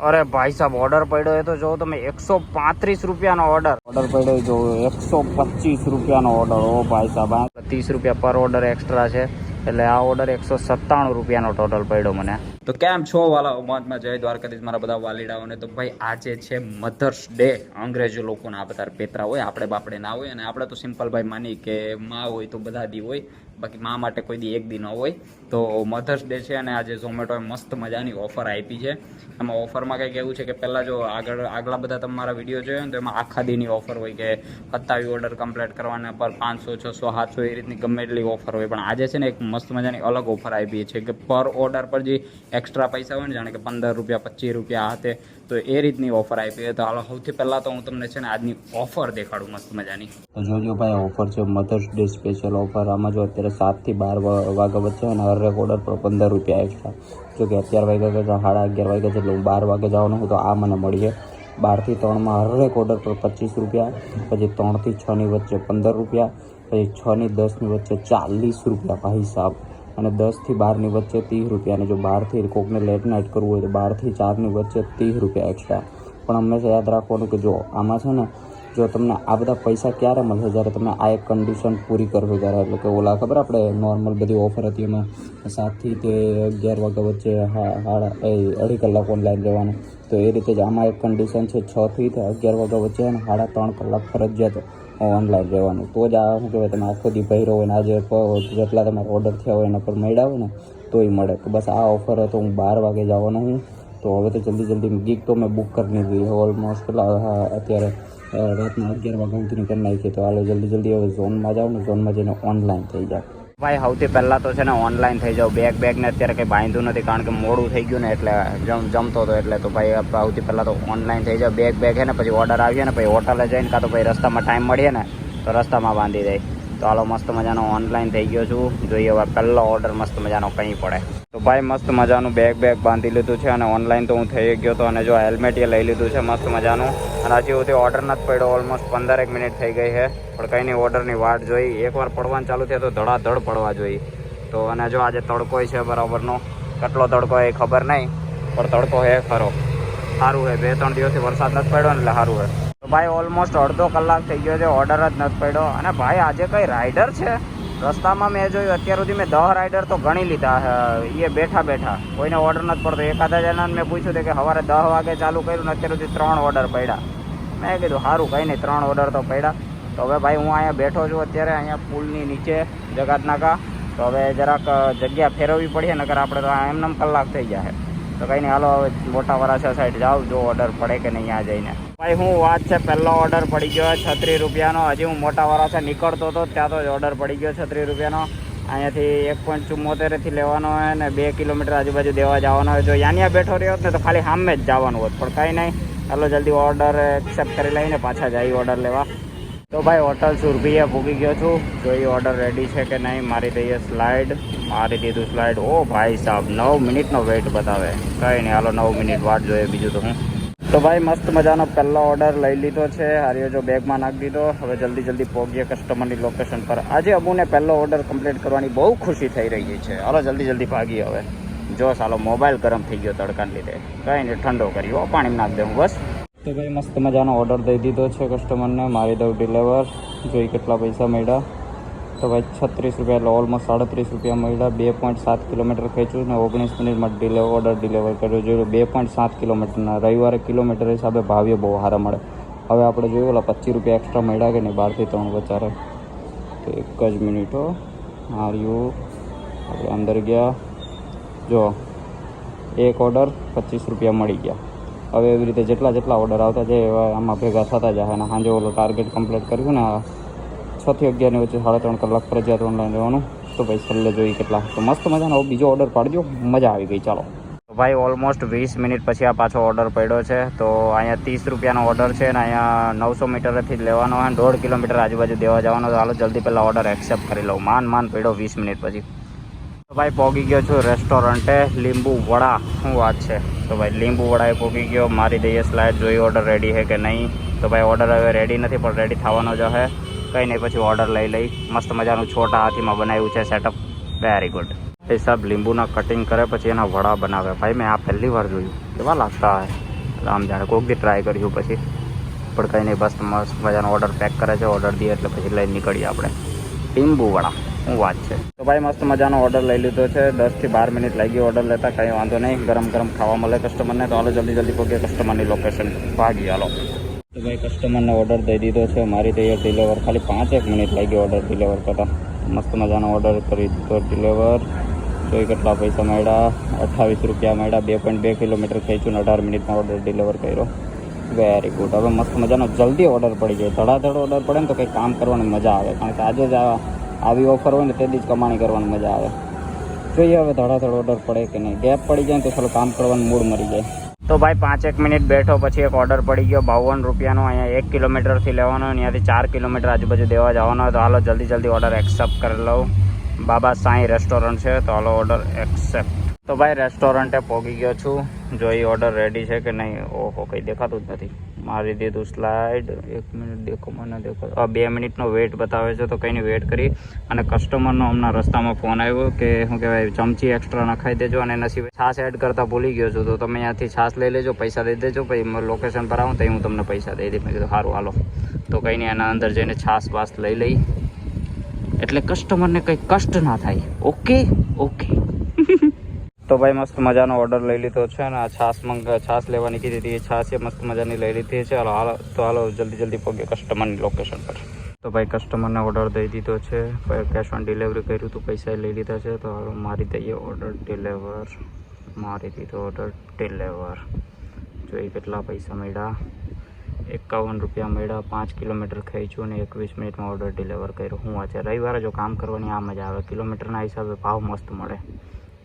અરે ભાઈ સાહેબ ઓર્ડર પડ્યો એ તો જો તમે 135 રૂપિયાનો ઓર્ડર પડ્યો જો 125 રૂપિયાનો ઓર્ડર. ઓ ભાઈ સાહેબ 30 રૂપિયા પર ઓર્ડર એક્સ્ટ્રા છે એટલે આ ઓર્ડર 197 રૂપિયાનો ટોટલ પડ્યો મને. તો કેમ છો વાલા ઉમદમાં જય દ્વારકાધીશ મારા બધા વાલીડાઓને. તો ભાઈ આજે છે મધર્સ ડે. અંગ્રેજો લોકોના આ બધા પેતરા હોય, આપણે બાપડે ના હોય, અને આપણે તો સિમ્પલ ભાઈ માની કે માં હોય તો બધા દી હોય, બાકી માં માટે કોઈ દી એક દી ન હોય. તો મધર્સ ડે છે અને આજે ઝોમેટોએ મસ્ત મજાની ઓફર આપી છે. એમાં ઓફરમાં કંઈક એવું છે કે પહેલાં જો આગલા બધા તમારા વિડીયો જોયો ને તો એમાં આખા દીની ઓફર હોય કે 27 ઓર્ડર કમ્પ્લીટ કરવાના પર 500 600 700 એ રીતની ગમે એટલી ઓફર હોય. પણ આજે છે ને એક મસ્ત મજાની અલગ ઓફર આપી છે કે પર ઓર્ડર પર જે એક્સ્ટ્રા પૈસા હોય ને, જાણે કે 15 રૂપિયા 25 રૂપિયા હાથે, તો એ રીતની ઓફર આપી છે. તો હાલો સૌથી પહેલાં તો હું તમને છે ને આજની ઓફર દેખાડું મસ્ત મજાની. તો જોજો ભાઈ ઓફર છે મધર્સ ડે સ્પેશિયલ ઓફર. આમાં જો અત્યારે 7 થી 12 વાગ્યા વચ્ચે અને હરેક ઓર્ડર પર 15 રૂપિયા એક્સ્ટ્રા. જો કે 11 વાગ્યા કે 11:30 વાગ્યા એટલે હું 12 વાગે જવાનું હું તો આ મને મળીએ 12 થી 3 હરેક ઓર્ડર પર 25 રૂપિયા, પછી 3 થી 6 ની વચ્ચે 15 રૂપિયા, પછી 6 ની 10 ની વચ્ચે 40 રૂપિયા ભાઈ સાહેબ, અને 10 થી 12 ની વચ્ચે 30 રૂપિયા, અને જો 12 થી કોકને લેટ નાઇટ કરવું હોય તો 12 થી 4 ની વચ્ચે 30 રૂપિયા એક્સ્ટ્રા. પણ હંમેશા યાદ રાખવાનું કે જો આમાં છે ને, જો તમને આ બધા પૈસા ક્યારે મળશે જ્યારે તમે આ એક કન્ડિશન પૂરી કરશો ત્યારે. એટલે કે ઓલા ખબર આપણે નોર્મલ બધી ઓફર હતી એમાં 7 થી 11 વાગ્યા વચ્ચે અઢી કલાક ઓનલાઈન રહેવાનું, તો એ રીતે જ આમાં એક કન્ડિશન છે 6 થી 11 વાગ્યા વચ્ચે અને 3.5 કલાક ફરજિયાત ઓનલાઈન રહેવાનું. તો જ આ શું કહેવાય તમે આખો દી ભર્યો હોય ને આજે જેટલા તમારા ઓર્ડર થયા હોય એના પર મળ્યા હોય ને તોય મળે. તો બસ આ ઓફર હતો. હું 12 વાગે જવાનો હું, તો હવે તો જલ્દી ગીક તો મેં બુક કરી દીધી ઓલમોસ્ટ. કેટલા અત્યારે રાતના 11 વાગ્યા સુધી કરી નાખીએ. તો હાલો જલ્દી હવે ઝોનમાં જાઓ ને ઝોનમાં જઈને ઓનલાઈન થઈ જાય. ભાઈ સૌથી પહેલાં તો છે ને ઓનલાઈન થઈ જાવ. બેગને અત્યારે કંઈ બાંધ્યું નથી કારણ કે મોડું થઈ ગયું ને એટલે જમતો હતો એટલે. તો ભાઈ સૌથી પહેલાં તો ઓનલાઈન થઈ જાવ. બેગ છે ને પછી ઓર્ડર આવીએ ને પછી હોટલે જઈને કાં તો ભાઈ રસ્તામાં ટાઈમ મળીએ ને તો રસ્તામાં બાંધી દઈ. તો હાલો મસ્ત મજાનો ઓનલાઈન થઈ ગયો છું. જોઈએ હવે પહેલો ઓર્ડર મસ્ત મજાનો કંઈ પડે. તો ભાઈ મસ્ત મજાનું બેગ બાંધી લીધું છે અને ઓનલાઈન તો હું થઈ ગયો હતો. અને જો હેલ્મેટ એ લઈ લીધું છે મસ્ત મજાનું. અને હજી સુધી ઓર્ડર નથી પડ્યો. ઓલમોસ્ટ 15 મિનિટ થઈ ગઈ છે પણ કંઈ નહીં, ઓર્ડરની વાટ જોઈ. એકવાર પડવાનું ચાલુ થયા તો ધડાધડ પડવા જોઈએ. તો અને જો આજે તડકો છે બરાબરનો. કેટલો તડકો એ ખબર નહીં પણ તડકો હે ખરો. સારું છે, 2-3 દિવસથી વરસાદ નથી પડ્યો ને એટલે સારું છે. તો ભાઈ ઓલમોસ્ટ અડધો કલાક થઈ ગયો છે, ઓર્ડર જ નથી પડ્યો. અને ભાઈ આજે કંઈ રાઇડર છે રસ્તામાં મેં જોયું. અત્યાર સુધી મેં 10 રાઇડર તો ગણી લીધા એ બેઠા કોઈને ઓર્ડર નથી પડતો. એકાદા જણાને મેં પૂછ્યું હતું કે સવારે 10 વાગે ચાલુ કર્યું ને અત્યાર સુધી 3 ઓર્ડર પડ્યા. મેં કીધું સારું કંઈ નહીં, 3 ઓર્ડર તો પડ્યા. તો હવે ભાઈ હું અહીંયા બેઠો છું અત્યારે અહીંયા પુલની નીચે જગાત નાકા. તો હવે જરાક જગ્યા ફેરવવી પડીએ નકર આપણે તો એમનેમ કલાક થઈ જાય. તો કંઈ નહીં હાલો હવે મોટા વરાછા સાઈડ જાઓ જો ઓર્ડર પડે કે નહીં ત્યાં જઈને. ભાઈ હું વાત છે પહેલો ઓર્ડર પડી ગયો 36 રૂપિયાનો. હજી હું મોટા વરાછા નીકળતો હતો ત્યાં તો જ ઓર્ડર પડી ગયો 36 રૂપિયાનો. અહીંયાથી 1.74 થી લેવાનો હોય ને 2 કિલોમીટર આજુબાજુ દેવા જવાનો હોય. જો અહીંયા બેઠો રહ્યો ને તો ખાલી સામે જ જવાનું હોત, પણ કંઈ નહીં ચાલો જલ્દી ઓર્ડર એક્સેપ્ટ કરી લઈને પાછા જઈએ ઓર્ડર લેવા. તો ભાઈ હોટલ સુરભીએ ભૂગી ગયો છું. જોઈએ ઓર્ડર રેડી છે કે નહીં. મારી દઈએ સ્લાઇડ, મારી દીધું સ્લાઇડ. ઓ ભાઈ સાહેબ 9 મિનિટનો વેઇટ બતાવે. કંઈ નહીં હાલો 9 મિનિટ વાટ જોઈએ બીજું તો હું. તો ભાઈ મસ્ત મજાનો પહેલો ઓર્ડર લઈ લીધો છે. હાર્યો જો બેગમાં નાખી દીધો. હવે જલ્દી પહોંચીએ કસ્ટમરની લોકેશન પર. આજે અબુને પહેલો ઓર્ડર કમ્પ્લીટ કરવાની બહુ ખુશી થઈ રહી છે. હાલો જલ્દી ભાગીએ હવે. જો સાલો મોબાઈલ ગરમ થઈ ગયો તડકાને લીધે. કંઈ નહીં ઠંડો કર્યો, પાણી નાખી દઉં બસ. તો ભાઈ મસ્ત મજાનો ઓર્ડર દઈ દીધો છે કસ્ટમરને. મારી દઉં ડિલિવર. જોઈ કેટલા પૈસા મળ્યા. તો ભાઈ 36 રૂપિયા એટલે ઓલમોસ્ટ 37 રૂપિયા મળ્યા. 2.7 કિલોમીટર ખેંચ્યું ને 19 મિનિટમાં ઓર્ડર ડિલિવર કર્યો. જોયું 2.7 કિલોમીટરના. રવિવારે કિલોમીટર હિસાબે ભાવ્ય બહુ સારા મળે. હવે આપણે જોયું ઓલા 25 રૂપિયા એક્સ્ટ્રા મળ્યા કે નહીં 12 થી 3 વચારે. તો એક જ મિનિટો હાર્યું આપણે અંદર ગયા. જો એક ઓર્ડર 25 રૂપિયા મળી ગયા. હવે એવી રીતે જેટલા ઓર્ડર આવતા જાય એવા આમાં ભેગા થતા જાય. અને સાંજે ઓલો ટાર્ગેટ કમ્પ્લીટ કર્યું ને 6 થી 11 ની વચ્ચે 3.5 કલાક ફરજિયાત ઓનલાઈન રહેવાનું. તો ભાઈ છેલ્લે જોઈએ કેટલા. તો મસ્ત મજાનો બીજો ઓર્ડર પાડજો, મજા આવી ગઈ. ચાલો તો ભાઈ ઓલમોસ્ટ 20 મિનિટ પછી આ પાછો ઓર્ડર પડ્યો છે. તો અહીંયા 30 રૂપિયાનો ઓર્ડર છે ને અહીંયા 900 મીટરથી જ લેવાનો હોય, 1.5 કિલોમીટર આજુબાજુ દેવા જવાનો. તો હાલો જલ્દી પહેલાં ઓર્ડર એક્સેપ્ટ કરી લઉં. માન પડ્યો 20 મિનિટ પછી. તો ભાઈ પહોંચી ગયો છું રેસ્ટોરન્ટે. લીંબુ વડા શું વાત છે. તો ભાઈ લીંબુ વડાએ પહોંચી ગયો. મારી દઈએ સ્લાઇડ. જોઈ ઓર્ડર રેડી છે કે નહીં. તો ભાઈ ઓર્ડર હવે રેડી નથી પણ રેડી થવાનો જ છે. કંઈ નહીં પછી ઓર્ડર લઈ મસ્ત મજાનું છોટા હાથીમાં બનાવ્યું છે સેટઅપ. Very good. એ સબ લીંબુના કટિંગ કરે પછી એના વડા બનાવે. ભાઈ મેં આ પહેલી વાર જોયું. કેવા લાગતા હોય. આમ જાણે કોઈક દી ટ્રાય કર્યું પછી પણ કંઈ નહીં, બસ મસ્ત મજાનો ઓર્ડર પેક કરે છે. ઓર્ડર દઈએ એટલે પછી લઈને નીકળીએ આપણે ટીમ્બુવાળા. શું વાત છે. તો ભાઈ મસ્ત મજાનો ઓર્ડર લઈ લીધો છે. 10 થી 12 મિનિટ લાગી ઓર્ડર લેતા, કંઈ વાંધો નહીં. ગરમ ગરમ ખાવા મળે કસ્ટમરને. તો હાલો જલ્દી પહોંચીએ કસ્ટમરની લોકેશન. ભાગી હાલો. તો ભાઈ કસ્ટમરને ઓર્ડર દઈ દીધો છે. મારી તૈયાર ડિલિવર ખાલી 5 મિનિટ લાગી ઓર્ડર ડિલિવર કરતા. મસ્ત મજાનો ઓર્ડર કરી દીધો ડિલિવર. જોઈ કેટલા પૈસા મળ્યા, 28 રૂપિયા મળ્યા. 2.2 કિલોમીટર ખેંચ્યું, 18 મિનિટમાં ઓર્ડર ડિલિવર કર્યો. Very good. હવે મસ્ત મજાનો જલ્દી ઓર્ડર પડી જાય. ધડાધડ ઓર્ડર પડે ને તો કંઈ કામ કરવાની મજા આવે, કારણ કે આજે જ આવી ઓફર હોય ને તે જ કમાણી કરવાની મજા આવે. જોઈએ હવે ધડાધડ ઓર્ડર પડે કે નહીં. ગેપ પડી જાય ને તો ચાલો કામ કરવાનું મૂડ મરી જાય. તો ભાઈ 5 મિનિટ બેઠો પછી એક ઓર્ડર પડી ગયો 52 રૂપિયાનો. અહીંયા 1 કિલોમીટરથી લેવાનો, ત્યાંથી 4 કિલોમીટર આજુબાજુ દેવા જવાનો. તો હાલો જલ્દી ઓર્ડર એક્સેપ્ટ કરી લઉં. બાબા સાંઈ રેસ્ટોરન્ટ છે, તો હાલો ઓર્ડર એક્સેપ્ટ. તો ભાઈ રેસ્ટોરન્ટે પહોંચી ગયો છું. જોઈ ઓર્ડર રેડી છે કે નહીં. ઓહો, કંઈ દેખાતું જ નથી. મારી દીધું સ્લાઇડ. 1 મિનિટ દેખો, મને દેખો. 2 મિનિટનો વેટ બતાવે છે, તો કંઈ નહીં વેટ કરી. અને કસ્ટમરનો હમણાં રસ્તામાં ફોન આવ્યો કે શું કહેવાય, ચમચી એક્સ્ટ્રા નખાઈ દેજો. અને નસીબ છાશ એડ કરતાં ભૂલી ગયો છું, તો તમે ત્યાંથી છાશ લઈ લેજો, પૈસા દઈ દેજો. પછી લોકેશન પર આવું તો હું તમને પૈસા દઈ દઈશ. મેં કીધું સારું હાલો. તો કંઈ નહીં, એના અંદર જઈને છાશ બાસ લઈ લઈ એટલે કસ્ટમરને કંઈ કષ્ટ ના થાય. ઓકે. તો ભાઈ મસ્ત મજાનો ઓર્ડર લઈ લીધો છે. અને આ છાશ લેવાની કીધી હતી, એ છાશ મસ્ત મજાની લઈ લીધી છે. હાલો જલ્દી પહોંચીએ કસ્ટમરની લોકેશન પર. તો ભાઈ કસ્ટમરને ઓર્ડર દઈ દીધો છે. કેશ ઓન ડિલિવરી કર્યું હતું, પૈસા લઈ લીધા છે. તો હાલો મારી દઈએ ઓર્ડર ડિલિવર. મારી દીધો ઓર્ડર ડિલિવર. જોઈ કેટલા પૈસા મળ્યા, 51 રૂપિયા મળ્યા. 5 કિલોમીટર ખેંચ્યું અને 21 મિનિટમાં ઓર્ડર ડિલિવર કર્યો. હું આજે રવિવારે જો કામ કરવાની આ મજા આવે, કિલોમીટરના હિસાબે ભાવ મસ્ત મળે.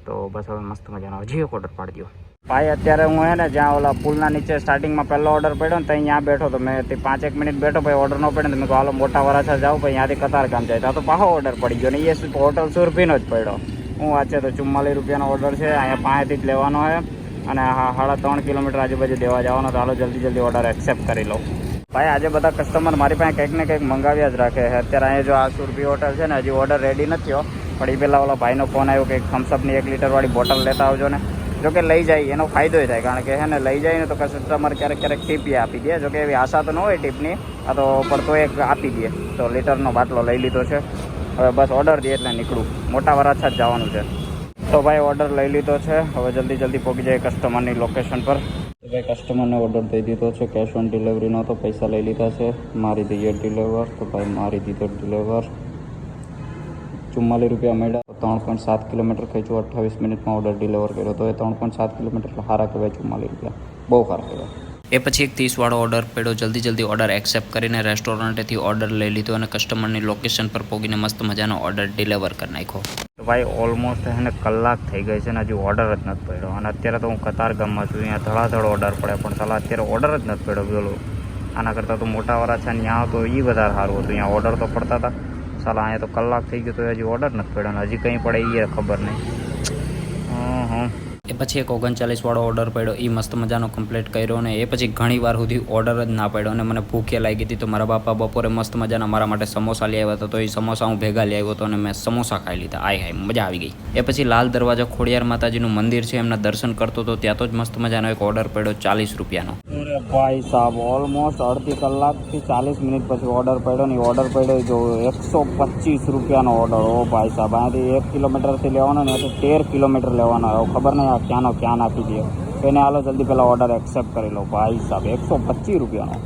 તો બસ હવે મસ્ત મજાનો હજી એક ઓર્ડર પાડી દો ભાઈ. અત્યારે હું હે ને જ્યાં ઓલા પુલના નીચે સ્ટાર્ટિંગમાં પહેલો ઓર્ડર પડ્યો ને ત્યાં બેઠો. તો મેં 5 મિનિટ બેઠો, ભાઈ ઓર્ડર ન પડે ને મેં હાલો મોટા વરાછા જાઉં, ભાઈ ત્યાંથી કતાર ગામ જાય. તો પાછો ઓર્ડર પડી ગયો ને એ હોટલ સુરભીનો જ પડ્યો. હું વાત છે. તો 44 રૂપિયાનો ઓર્ડર છે. અહીંયા પાસેથી જ લેવાનો છે. અને 3.5 કિલોમીટર આજુબાજુ દેવા જવાનો. તો હાલો જલ્દી ઓર્ડર એક્સેપ્ટ કરી લો ભાઈ. આજે બધા કસ્ટમર મારી પાસે કંઈક ને કંઈક મંગાવ્યા જ રાખે છે. અત્યારે અહીંયા જો આ સુરભી હોટલ છે ને, હજી ઓર્ડર રેડી નથી થયો. પણ એ પહેલાં ઓલા ભાઈનો ફોન આવ્યો કે થમ્સઅપની 1 લીટરવાળી બોટલ લેતા આવજો ને. જોકે લઈ જાય એનો ફાયદો થાય, કારણ કે હે ને લઈ જાય ને તો કસ્ટમર ક્યારેક ટીપ આપી દે. જોકે એવી આશા તો ન હોય ટીપની, આ તો પણ તો એક આપી દે. તો લીટરનો બાટલો લઈ લીધો છે. હવે બસ ઓર્ડર દે એટલે નીકળું. મોટા વરાછા જ જવાનું છે. તો ભાઈ ઓર્ડર લઈ લીધો છે. હવે જલ્દી પહોંચી જાય કસ્ટમરની લોકેશન પર. તો ભાઈ કસ્ટમરને ઓર્ડર દઈ દીધો છે. કેશ ઓન ડિલિવરીનો તો પૈસા લઈ લીધા છે. મારી દઈએ ડિલિવર. તો ભાઈ મારી દીધો ડિલિવર. 44 રૂપિયા મળ્યા. 3.7 કિલોમીટર ખેંચ્યું, 28 મિનિટમાં ઓર્ડર ડિલિવર કર્યો. તો એ 3.7 કિલોમીટર સારા કહેવાય. 44 રૂપિયા બહુ સારા કહેવાય. એ પછી એક 30વાળો ઓર્ડર પડ્યો. જલ્દી ઓર્ડર એક્સેપ્ટ કરીને રેસ્ટોરન્ટેથી ઓર્ડર લઈ લીધો અને કસ્ટમરની લોકેશન પર પહોંચીને મસ્ત મજાનો ઓર્ડર ડિલિવર કરી નાખ્યો. તો ભાઈ ઓલમોસ્ટ એને કલાક થઈ ગઈ છે ને હજી ઓર્ડર જ નથી પડ્યો. અને અત્યારે તો હું કતાર ગામમાં છું. અહીંયા ધડાધડ ઓર્ડર પડે, પણ સાલા અત્યારે ઓર્ડર જ નથી પડ્યો. બોલો, આના કરતાં તો મોટા વરાછા ત્યાં તો એ વધારે સારું હતું. અહીંયા ઓર્ડર તો પડતા હતા. સાલા અહીંયા તો કલાક થઈ ગયો તો હજી ઓર્ડર નથી પડ્યો. અને હજી કંઈ પડે એ ખબર નહીં. એ પછી એક 39વાળો ઓર્ડર પડ્યો. એ મસ્ત મજાનો કમ્પ્લીટ કર્યો. અને એ પછી ઘણી વાર સુધી ઓર્ડર જ ના પડ્યો. અને મને ભૂખ્યા લાગી હતી. તો મારા બાપા બપોરે મસ્ત મજાના મારા માટે સમોસા લઈ આવ્યા હતા. તો એ સમોસા હું ભેગા લઈ આવ્યો હતો અને મેં સમોસા ખાઈ લીધા. હાય મજા આવી ગઈ. એ પછી લાલ દરવાજા ખોડિયાર માતાજીનું મંદિર છે, એમના દર્શન કરતો હતો. ત્યાં તો જ મસ્ત મજાનો એક ઓર્ડર પડ્યો 40 રૂપિયાનો. અરે ભાઈ સાહેબ, ઓલમોસ્ટ અડધી કલાકથી 40 મિનિટ પછી ઓર્ડર પડ્યો ને. ઓર્ડર પડ્યો જો 125 રૂપિયાનો ઓર્ડર. ઓ ભાઈ સાહેબ, અહીંયાથી 1 કિલોમીટરથી લેવાનો ને તો 13 કિલોમીટર લેવાનો. ખબર નહીં આ ક્યાં આપી દે. એને હાલો જલ્દી પહેલાં ઓર્ડર એક્સેપ્ટ કરી લો. ભાઈ સાહેબ 125 રૂપિયાનો.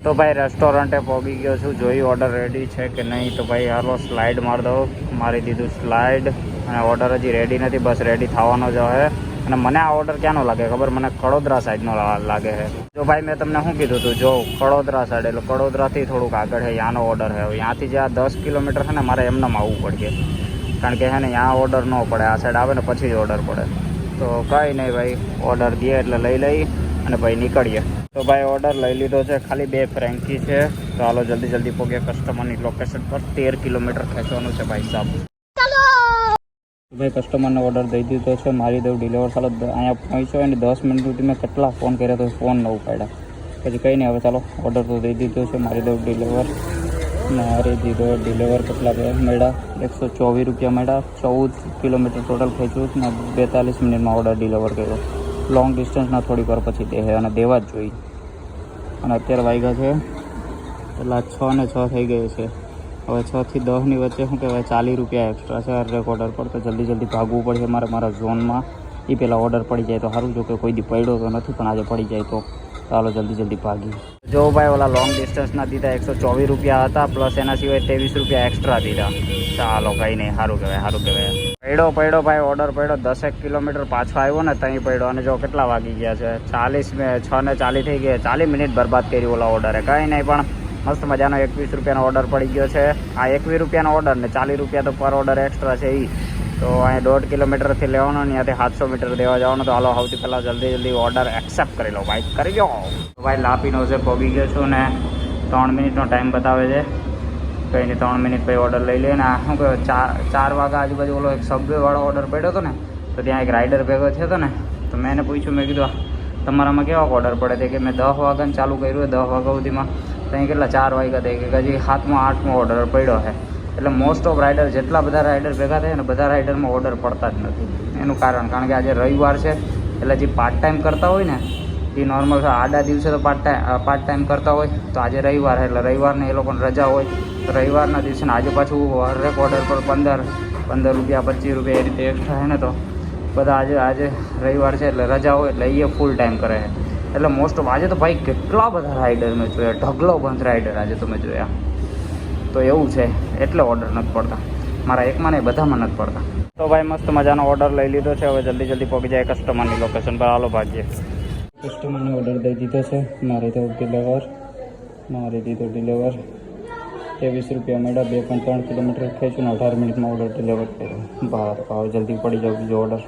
તો ભાઈ રેસ્ટોરન્ટે પહોંચી ગયો છું. જોઈ ઓર્ડર રેડી છે કે નહીં. તો ભાઈ હાલો સ્લાઇડ મારી દઉં. મારી દીધું સ્લાઇડ. અને ઓર્ડર હજી રેડી નથી, બસ રેડી થવાનો જ હવે. અને મને આ ઓર્ડર ક્યાંનો લાગે ખબર? મને કડોદરા સાઈડનો લાગે છે. જો ભાઈ મેં તમને શું કીધું હતું, જો કડોદરા સાઈડ એટલે કડોદરાથી થોડુંક આગળ છે, ત્યાંનો ઓર્ડર છે. ત્યાંથી જે આ 10 કિલોમીટર છે ને મારે એમનેમ આવવું પડશે, કારણ કે છે ને ત્યાં ઓર્ડર ન પડે. આ સાઈડ આવે ને પછી જ ઓર્ડર પડે. તો કંઈ નહીં ભાઈ, ઓર્ડર દે એટલે લઈ અને ભાઈ નીકળીએ. તો ભાઈ ઓર્ડર લઈ લીધો છે. ખાલી 2 ફ્રેન્કી છે. તો હાલો જલ્દી પહોંચીએ કસ્ટમરની લોકેશન પર. 13 કિલોમીટર ખેંચવાનું છે ભાઈ સાહેબ. ભાઈ કસ્ટમરને ઓર્ડર દઈ દીધો છે. મારી દઉં ડિલિવર. ચાલો અહીંયા પહોંચ્યો હોય ને 10 મિનિટ સુધી મેં કેટલા ફોન કર્યા તો ફોન ન ઉપાડ્યા. પછી કંઈ નહીં, હવે ચાલો ઓર્ડર તો દઈ દીધો છે. મારી દઉં ડિલિવર. મારી દીધો ડિલિવર. કેટલા મળ્યા? 124 રૂપિયા મળ્યા. 14 કિલોમીટર ટોટલ ખેંચ્યું ને 42 મિનિટમાં ઓર્ડર ડિલિવર કર્યો. લોંગ ડિસ્ટન્સના થોડીક વાર પછી દે અને દેવા જ જોઈએ. અને અત્યારે વાગ્યા છે પેલા 6 ને 6 થઈ ગઈ છે. હવે 6 થી 10ની વચ્ચે શું કહેવાય 40 રૂપિયા એક્સ્ટ્રા છે હરેક ઓર્ડર પર. તો જલ્દી ભાગવું પડશે મારે મારા ઝોનમાં. એ પહેલાં ઓર્ડર પડી જાય તો સારું. જો કે કોઈ દી પડ્યો તો નથી, પણ આજે પડી જાય તો ચાલો જલ્દી ભાગી. જો ભાઈ ઓલા લોંગ ડિસ્ટન્સના દીધા 124 રૂપિયા હતા, પ્લસ એના સિવાય 23 રૂપિયા એક્સ્ટ્રા દીધા. ચાલો કંઈ નહીં, સારું કહેવાય. પડ્યો ભાઈ ઓર્ડર પડ્યો. 10 કિલોમીટર પાછો આવ્યો ને ત્યાં પડ્યો. અને જો કેટલા વાગી ગયા છે 6 ને 40 થઈ ગયા. 40 મિનિટ બરબાદ કરી ઓલા ઓર્ડરે. કંઈ નહીં, પણ મસ્ત મજાનો 21 રૂપિયાનો ઓર્ડર પડી ગયો છે. આ 21 રૂપિયાનો ઓર્ડર ને 40 રૂપિયા તો પર ઓર્ડર એક્સ્ટ્રા છે. તો અહીંયા 1.5 કિલોમીટરથી લેવાનો ને ત્યાંથી 700 મીટર દેવા જવાનો. તો હાલો સૌથી પહેલાં જલ્દી ઓર્ડર એક્સેપ્ટ કરી લો ભાઈ. કરી દો ભાઈ. લાપીનો છે પહોંચી ગયો છું ને 3 મિનિટનો ટાઈમ બતાવે છે. કંઈ નહીં, 3 મિનિટ પછી ઓર્ડર લઈ લે. ને શું કહેવાય 4 વાગ્યા આજુબાજુ ઓલો એક સબવેવાળો ઓર્ડર પડ્યો હતો ને, તો ત્યાં એક રાઇડર ભેગો થયો હતો ને, તો મેં એને પૂછ્યું, મેં કીધું તમારામાં કેવા ઓર્ડર પડે છે? કે મેં 10 વાગ્યાને ચાલુ કર્યું 10 વાગ્યા સુધીમાં ત્યાં કેટલા 4 વાગ્યા થઈ કે હજી 7મો 8મો ઓર્ડર પડ્યો છે. એટલે મોસ્ટ ઓફ રાઇડર જેટલા બધા રાઇડર ભેગા થાય ને બધા રાઇડરમાં ઓર્ડર પડતા જ નથી. એનું કારણ કે આજે રવિવાર છે, એટલે જે પાર્ટ ટાઈમ કરતા હોય ને એ નોર્મલ આડા દિવસે તો પાર્ટ ટાઈમ કરતા હોય. તો આજે રવિવાર એટલે રવિવારને એ લોકોને રજા હોય. તો રવિવારના દિવસે આજે પાછું હરેક ઓર્ડર પર 15 રૂપિયા 25 રૂપિયા એ રીતે એક્સ્ટ્રા છે ને. તો બધા આજે રવિવાર છે એટલે રજા હોય એટલે એ ફૂલ ટાઈમ કરે છે. એટલે મોસ્ટ ઓફ આજે તો ભાઈ કેટલા બધા રાઇડર મેં જોયા, ઢગલો બંધ રાઇડર આજે તો મેં જોયા. તો એવું છે એટલે ઓર્ડર નથી પડતા મારા એકમાં નહીં, બધામાં નથી પડતા. તો ભાઈ મસ્ત મજાનો ઓર્ડર લઈ લીધો છે. હવે જલ્દી પહોંચી જાય કસ્ટમરની લોકેશન પર. હાલો ભાગીએ. કસ્ટમરને ઓર્ડર દઈ દીધો છે. મારે દીધો ડિલિવર 23 રૂપિયા મળ્યા. 2.3 કિલોમીટર ખેંચું ને 18 મિનિટમાં ઓર્ડર ડિલિવર કર્યો. બહાર જલ્દી પડી જાવ બીજો ઓર્ડર.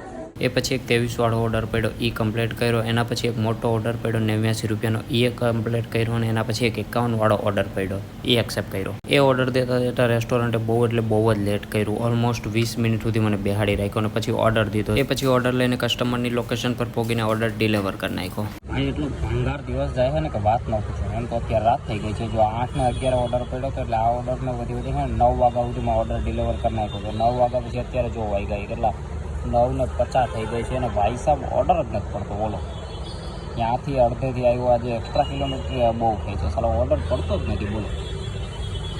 એ પછી એક 23 વાળો ઓર્ડર પડ્યો, એ કમ્પ્લીટ કર્યો. એના પછી એક મોટો ઓર્ડર પડ્યો 89 રૂપિયાનો, એ કમ્પ્લીટ કર્યો. અને એના પછી એક 51 વાળો ઓર્ડર પડ્યો, એ એક્સેપ્ટ કર્યો. એ ઓર્ડર દેતા રેસ્ટોરન્ટે બહુ જ લેટ કર્યું. ઓલમોસ્ટ 20 મિનિટ સુધી મને બેહાડી રાખ્યો. અને પછી ઓર્ડર દીધો. એ પછી ઓર્ડર લઈને કસ્ટમરની લોકેશન પર પહોંચીને ઓર્ડર ડિલિવર કરી નાખ્યો. આ એટલો ભંગાર દિવસ જાય છે ને કે વાત ન પૂછો. એમ તો અત્યારે રાત થઈ ગઈ છે. જો 8 ને 11 ઓર્ડર પડ્યો હતો, એટલે આ ઓર્ડરને વધી છે ને 9 વાગ્યા સુધીમાં ઓર્ડર ડિલિવર કરી નાખ્યો. તો 9 વાગ્યા પછી અત્યારે જો વાઈ ગઈ કેટલા 9:50 થઈ ગઈ છે. અને ભાઈ સાહેબ ઓર્ડર જ નથી પડતો. બોલો, ત્યાંથી અડધેથી આવ્યો. આજે એક્સ્ટ્રા કિલોમીટર બહુ થઈ છે. સાલો ઓર્ડર પડતો જ નથી. બોલો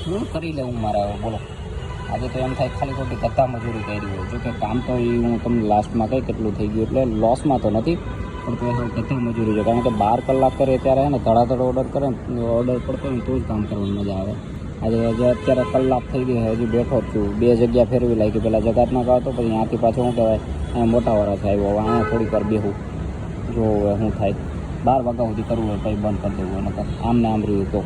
શું કરી લેવું મારે હવે? બોલો આજે તો એમ થાય ખાલી ખોટી ગધા મજૂરી કરી હોય. જો કે કામ તો એ હું તમને લાસ્ટમાં કંઈ કેટલું થઈ ગયું, એટલે લોસમાં તો નથી, પણ તો ગધા મજૂરી છે. કારણ કે 12 કલાક કરે ત્યારે ને ધડાધડ ઓર્ડર કરે ને ઓર્ડર પડતો હોય ને તો જ કામ કરવાની મજા આવે. આજે અત્યારે કલાક થઈ ગઈ છે, હજી બેઠો જ છું. 2 જગ્યા ફેરવી લાગી. પહેલાં જગાતમાં ગાતો, પછી ત્યાંથી પાછું શું કહેવાય અહીંયા મોટાવાળા થાય. હવે અહીંયા થોડીક વાર બેહું, જો હવે શું થાય. 12 વાગ્યા સુધી કરવું હોય પછી બંધ કરી દેવું. એને આમને આમ રહ્યું તો.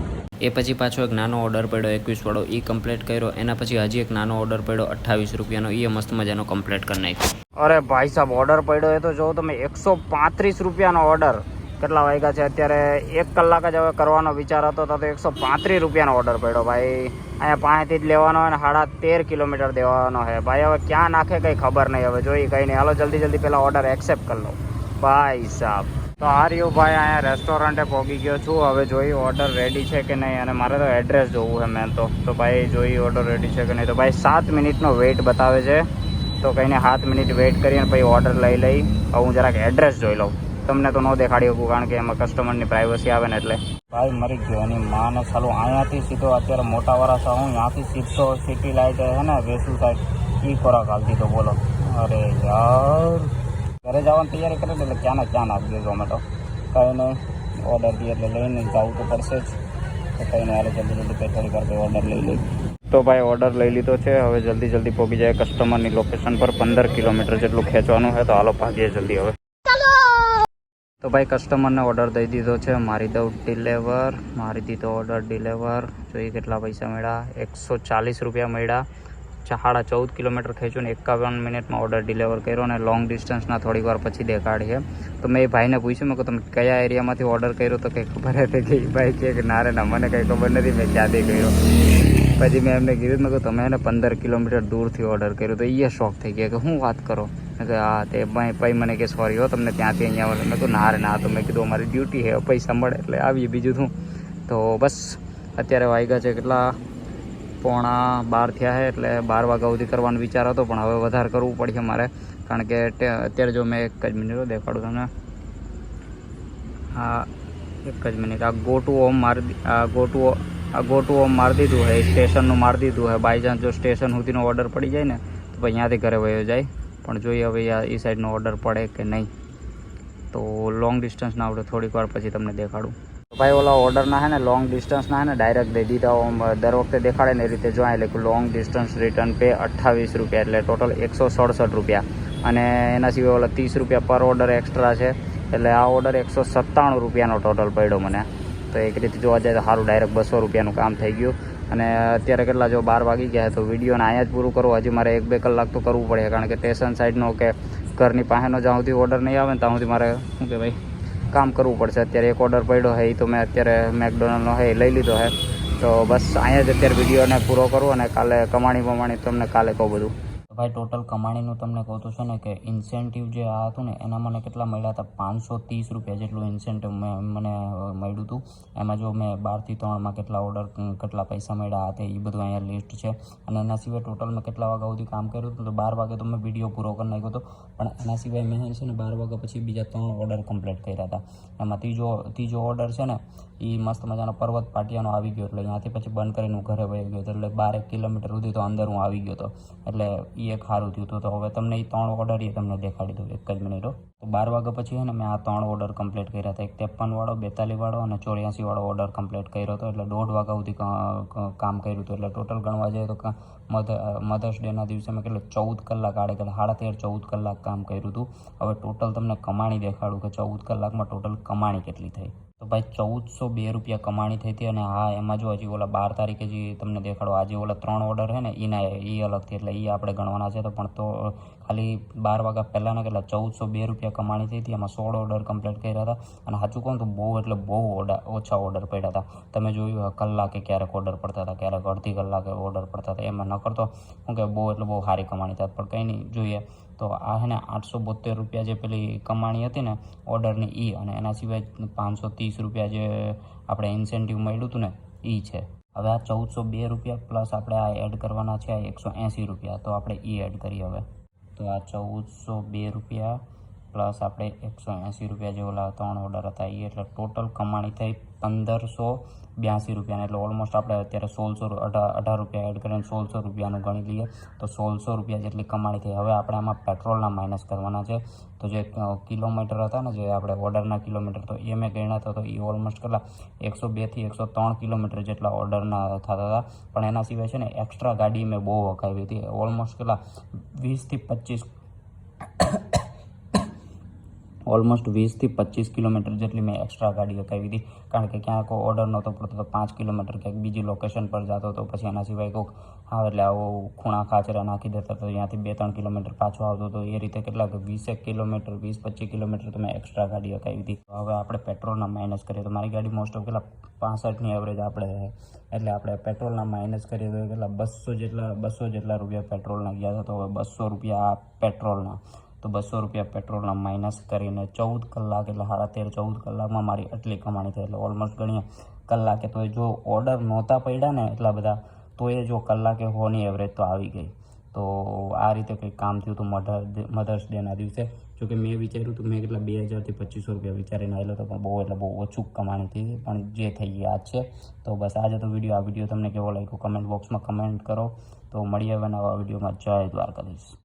એ પછી પાછો એક નાનો ઓર્ડર પડ્યો 21 વાળો, એ કમ્પ્લીટ કર્યો. એના પછી હજી એક નાનો ઓર્ડર પડ્યો 28 રૂપિયાનો, એ મસ્ત મજાનો કમ્પ્લીટ કરી નાખ્યો. અરે ભાઈ સાહેબ ઓર્ડર પડ્યો એ તો જો તમે 135 રૂપિયાનો ઓર્ડર. કેટલા વાગ્યા છે અત્યારે? 1 કલાક જ હવે કરવાનો વિચાર હતો તો 135 રૂપિયાનો ઓર્ડર પડ્યો ભાઈ. અહીંયા પાસેથી જ લેવાનો હોય ને 13.5 કિલોમીટર દેવાનો છે ભાઈ. હવે ક્યાં નાખે કંઈ ખબર નહીં. હવે જોઈ કંઈ નહીં. હાલો જલ્દી પહેલાં ઓર્ડર એક્સેપ્ટ કરી લો ભાઈ સાહેબ. તો આ રહ્યું ભાઈ, અહીંયા રેસ્ટોરન્ટે પહોંચી ગયો છું. હવે જોઈ ઓર્ડર રેડી છે કે નહીં. અને મારે તો એડ્રેસ જોવું છે મેન તો ભાઈ જોઈ ઓર્ડર રેડી છે કે નહીં. તો ભાઈ 7 મિનિટનો વેઇટ બતાવે છે. તો કંઈને 7 મિનિટ વેઇટ કરીને પછી ઓર્ડર લઈ હું જરાક એડ્રેસ જોઈ લઉં. તમને તો ન દેખાડી શકું કારણ કે એમાં કસ્ટમરની પ્રાઇવસી આવે ને એટલે. ભાઈ મરી ગયો એની માને ચાલુ. અહીંયાથી સીધો અત્યારે મોટાવાળા સા હું ત્યાંથી સીધો સિટી લાઇટ છે ને વેસુ સાઈડ એ ખોરાક હાલતી તો બોલો. અરે યાર ઘરે જવાની તૈયારી કરે એટલે ક્યાં નાખી દે ઝોમેટો. કંઈ નહીં ઓર્ડર એટલે લઈને જવું તો પડશે જ. તો કંઈ નહીં હાલે જલ્દી થોડી વાર ઓર્ડર લઈ લઈ. તો ભાઈ ઓર્ડર લઈ લીધો છે. હવે જલ્દી પહોંચી જાય કસ્ટમરની લોકેશન પર. 15 કિલોમીટર જેટલું ખેંચવાનું છે. તો હાલો ભાગીએ જલ્દી હવે. તો ભાઈ કસ્ટમરને ઓર્ડર દઈ દીધો છે. મારી દીધો ઓર્ડર ડિલિવર. જોઈએ કેટલા પૈસા મળ્યા. 140 રૂપિયા મળ્યા. 14.5 કિલોમીટર ખેંચ્યું ને 51 મિનિટમાં ઓર્ડર ડિલિવર કર્યો. અને લોંગ ડિસ્ટન્સના થોડીક વાર પછી દેખાડીએ. તો મેં એ ભાઈને પૂછ્યું મેં કે તમે કયા એરિયામાંથી ઓર્ડર કર્યો? તો કંઈ ખબર હતી કે ભાઈ કે ના રે ના મને કંઈ ખબર નથી, મેં ક્યાંથી કર્યો. પછી મેં એમને કીધું મેં કે તમે એને 15 કિલોમીટર દૂરથી ઓર્ડર કર્યો. તો એ શોખ થઈ ગયા કે હું વાત કરો. કે હા તે ભાઈ મને કે સોરી હો તમને ત્યાંથી અહીંયા મેં કહું ના રે ના. તો મેં કીધું અમારી ડ્યુટી છે, પૈસા મળે એટલે આવીએ, બીજું શું. તો બસ અત્યારે વાગ્યા છે કેટલા 11:15 થયા છે. એટલે 12 વાગ્યા સુધી કરવાનો વિચાર હતો, પણ હવે વધારે કરવું પડશે મારે. કારણ કે અત્યારે જો મેં એક જ મિનિટ દેખાડું તમને. હા એક જ મિનિટ, આ ગો ટુ હોમ મારી દીધું હે, સ્ટેશનનું મારી દીધું હે. બાય ચાન્સ જો સ્ટેશન સુધીનો ઓર્ડર પડી જાય ને તો પછી અહીંયાથી ઘરે વયો જાય. પણ જોઈએ હવે એ સાઈડનો ઓર્ડર પડે કે નહીં. તો લોંગ ડિસ્ટન્સના આપણે થોડીક વાર પછી તમને દેખાડું. ભાઈ ઓલા ઓર્ડરના હે ને લોંગ ડિસ્ટન્સના હે ને ડાયરેક્ટ દઈ દીધા. દર વખતે દેખાડે ને એ રીતે જો એટલે લોંગ ડિસ્ટન્સ રિટર્ન પે 28 રૂપિયા, એટલે ટોટલ 167 રૂપિયા. અને એના સિવાય ઓલા 30 રૂપિયા પર ઓર્ડર એક્સ્ટ્રા છે, એટલે આ ઓર્ડર 197 રૂપિયાનો ટોટલ પડ્યો મને. તો એક રીતે જોવા જાય તો સારું, ડાયરેક્ટ 200 રૂપિયાનું કામ થઈ ગયું. અને અત્યારે કેટલા જો 12 વાગી ગયા, તો વિડીયોને અહીંયા જ પૂરું કરવું. હજી મારે 1-2 કલાક તો કરવું પડે, કારણ કે સ્ટેશન સાઈડનો કે ઘરની પાસેનો જ્યાં સુધી ઓર્ડર નહીં આવે ને ત્યાં સુધી મારે શું કે ભાઈ કામ કરવું પડશે. અત્યારે એક ઓર્ડર પડ્યો છે, એ તો મેં અત્યારે મેકડોનલ્ડનો છે એ લઈ લીધો છે. તો બસ અહીંયા જ અત્યારે વિડીયોને પૂરો કરું અને કાલે કમાણી તમને કાલે કહું બધું. ભાઈ ટોટલ કમાણીનું તમને કહું તો છે ને કે ઇન્સેન્ટિવ જે આ હતું ને એના મને કેટલા મળ્યા હતા, 530 રૂપિયા જેટલું ઇન્સેન્ટિવ મને મળ્યું હતું. એમાં જો મેં 12 થી 3 કેટલા ઓર્ડર કેટલા પૈસા મળ્યા હતા એ બધું અહીંયા લિસ્ટ છે. અને એના સિવાય ટોટલ મેં કેટલા વાગ્યા સુધી કામ કર્યું હતું, તો 12 વાગે તો મેં વિડીયો પૂરો કરી નાખ્યો હતો. પણ એના સિવાય મેં છે ને 12 વાગ્યા પછી બીજા 3 ઓર્ડર કમ્પ્લીટ કર્યા હતા. એમાં ત્રીજો ઓર્ડર છે ને એ મસ્ત મજાનો પર્વત પાટિયાનો આવી ગયો, એટલે અહીંયાથી પછી બંધ કરીને હું ઘરે વહી ગયો હતો. એટલે 12 કિલોમીટર સુધી તો અંદર હું આવી ગયો હતો, એટલે એ એક સારું થયું હતું. તો હવે તમને એ 3 ઓર્ડર એ તમને દેખાડી દઉં એક જ મિનિટો. તો 12 વાગ્યા પછી છે ને મેં આ 3 ઓર્ડર કમ્પ્લીટ કર્યા હતા. એક 53 વાળો, 42 વાળો અને 84 વાળો ઓર્ડર કમ્પ્લીટ કર્યો હતો. એટલે 1.5 વાગ્યા સુધી કામ કર્યું હતું. એટલે ટોટલ ગણવા જઈએ તો મધર્સ ડેના દિવસે મેં કેટલે 14 કલાક આડે એટલે 13.5-14 કલાક કામ કર્યું હતું. હવે ટોટલ તમને કમાણી દેખાડું કે 14 કલાકમાં ટોટલ કમાણી કેટલી થઈ. તો ભાઈ 1402 રૂપિયા કમાણી થઈ હતી. અને હા એમાં જો હજી ઓલા 12 તારીખે જે તમને દેખાડો, આજે ઓલા 3 ઓર્ડર છે ને એ અલગથી, એટલે એ આપણે ગણવાના છે. તો પણ તો ખાલી 12 વાગ્યા પહેલાંના કેટલા 1402 રૂપિયા કમાણી થઈ હતી. એમાં 16 ઓર્ડર કમ્પ્લીટ કર્યા હતા. અને સાચું કહું તો બહુ ઓછા ઓર્ડર પડ્યા હતા. તમે જોયું કલાકે ક્યારેક ઓર્ડર પડતા હતા, ક્યારેક અડધી કલાકે ઓર્ડર પડતા હતા. એમાં ન કરતો શું કે બહુ સારી કમાણી થાય. પણ કંઈ નહીં, જોઈએ તો આ છે ને 872 રૂપિયા જે પેલી કમાણી હતી ને ઓર્ડરની અને એના સિવાય 530 રૂપિયા જે આપણે ઇન્સેન્ટિવ મળ્યું હતું ને છે. હવે આ 1402 રૂપિયા પ્લસ આપણે આ એડ કરવાના છે 180 રૂપિયા. તો આપણે એડ કરીએ હવે. તો આ 1402 રૂપિયા પ્લસ આપણે 180 રૂપિયા જે ઓલા 3 ઓર્ડર હતા એટલે ટોટલ કમાણી થઈ 1582 રૂપિયાની. એટલે ઓલમોસ્ટ આપણે અત્યારે 18 રૂપિયા એડ કરીને 1600 રૂપિયાનું ગણી લઈએ તો 1600 રૂપિયા જેટલી કમાણી થઈ. હવે આપણે આમાં પેટ્રોલના માઇનસ કરવાના છે. તો જે કિલોમીટર હતા ને જે આપણે ઓર્ડરના કિલોમીટર, તો એ મેં ગણ્યા હતા. તો એ ઓલમોસ્ટ કેટલા 102 થી 103 કિલોમીટર જેટલા ઓર્ડરના થતા હતા. પણ એના સિવાય છે ને એક્સ્ટ્રા ગાડી મેં બહુ હકાવી હતી. ઓલમોસ્ટ કેટલા 20 થી 25 કિલોમીટર જેટલી મેં એક્સ્ટ્રા ગાડી હકાવી હતી. કારણ કે ક્યાંક ઓર્ડર નહોતો પડતો તો 5 કિલોમીટર ક્યાંક બીજી લોકેશન પર જતો હતો. પછી એના સિવાય કોઈક એટલે આવો ખૂણા ખાચરા નાખી દેતા તો ત્યાંથી 2-3 કિલોમીટર પાછો આવતો હતો. એ રીતે કેટલાક 20 કિલોમીટર 20-25 કિલોમીટર તો મેં એક્સ્ટ્રા ગાડી હકાવી હતી. હવે આપણે પેટ્રોલના માઇનસ કરીએ તો મારી ગાડી મોસ્ટ ઓફ કેટલા 65ની એવરેજ આપણે, એટલે આપણે પેટ્રોલના માઇનસ કરીએ તો કેટલા 200 જેટલા રૂપિયા પેટ્રોલના ગયા હતા. તો હવે 200 રૂપિયા પેટ્રોલના, તો 200 રૂપિયા પેટ્રોલના માઇનસ કરીને 14 કલાક એટલે 13-14 કલાકમાં મારી આટલી કમાણી થઈ. એટલે ઓલમોસ્ટ ગણીએ કલાકે, તો જો ઓર્ડર નહોતા પડ્યા ને એટલા બધા, તો એ જો કલાકે 100ની એવરેજ તો આવી ગઈ. તો આ રીતે કંઈક કામ થયું હતું મધર્સ ડેના દિવસે. જોકે મેં વિચાર્યું હતું મેં કેટલા 2000 થી 2500 રૂપિયા વિચારીને આવેલો હતો, પણ બહુ ઓછું કમાણી થઈ. પણ જે થઈ ગયા છે. તો બસ આજે તો આ વિડીયો તમને કેવો લાગ્યો કમેન્ટ બોક્સમાં કમેન્ટ કરો. તો મળીએ હવે નવા વિડીયોમાં. જય દ્વારકાધીશ.